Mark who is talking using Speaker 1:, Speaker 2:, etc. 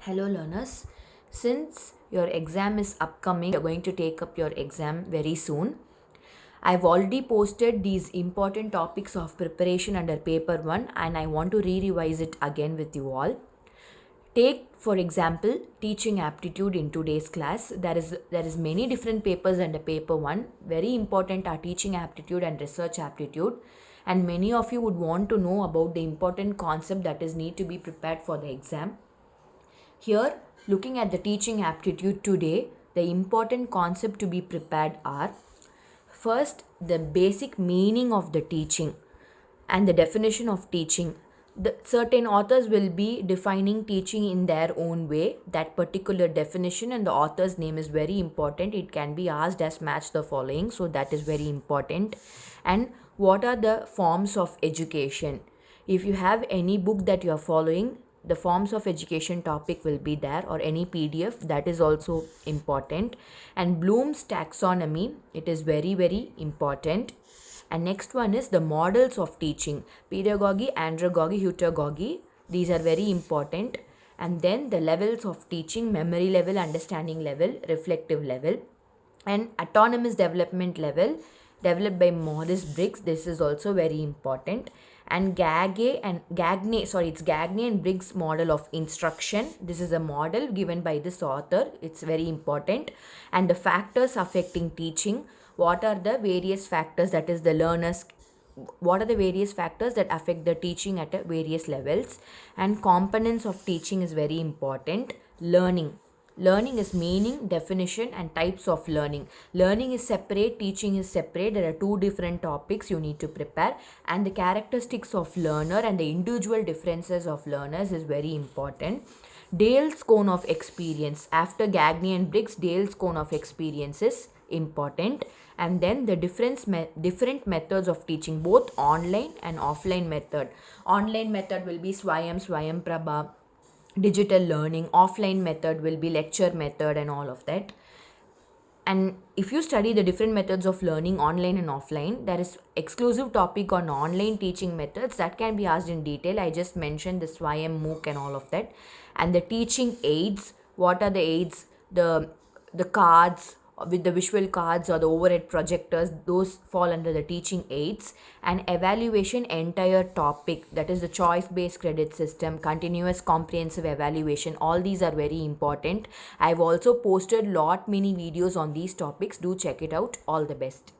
Speaker 1: Hello, learners. Since your exam is upcoming, you're going to take up your exam very soon. I've already posted these important topics of preparation under paper 1 and I want to re-revise it again with you all. Take for example teaching aptitude in today's class. There is many different papers under paper 1. Very important are teaching aptitude and research aptitude, and many of you would want to know about the important concept that is need to be prepared for the exam. Here, looking at the teaching aptitude today, the important concept to be prepared are: first, the basic meaning of the teaching and the definition of teaching. Certain authors will be defining teaching in their own way. That particular definition and the author's name is very important. It can be asked as match the following, so that is very important. And what are the forms of education? If you have any book that you are following, the forms of education topic will be there, or any PDF, that is also important. And Bloom's taxonomy, it is very important. And next one is the models of teaching: pedagogy, andragogy, heutagogy. These are very important. And then the levels of teaching: memory level, understanding level, reflective level, and autonomous development level developed by Morris Briggs. This is also very important. And Gagne and Briggs model of instruction. This is a model given by this author. It's very important. And the factors affecting teaching. What are the various factors, that is the learners, what are the various factors that affect the teaching at various levels? And components of teaching is very important. Learning is meaning, definition, and types of learning. Learning is separate, teaching is separate. There are two different topics you need to prepare. And the characteristics of learner and the individual differences of learners is very important. Dale's cone of experience. After Gagne and Briggs, Dale's cone of experience is important. And then the different methods of teaching, both online and offline method. Online method will be Swayam Prabha, digital learning. Offline method will be lecture method and all of that. And if you study the different methods of learning, online and offline, there is exclusive topic on online teaching methods that can be asked in detail. I just mentioned the Swayam, MOOC and all of that. And the teaching aids, what are the aids? The cards with the visual cards or the overhead projectors, those fall under the teaching aids. And evaluation entire topic, that is the choice based credit system, continuous comprehensive evaluation, all these are very important. I've also posted lot many videos on these topics. Do check it out. All the best.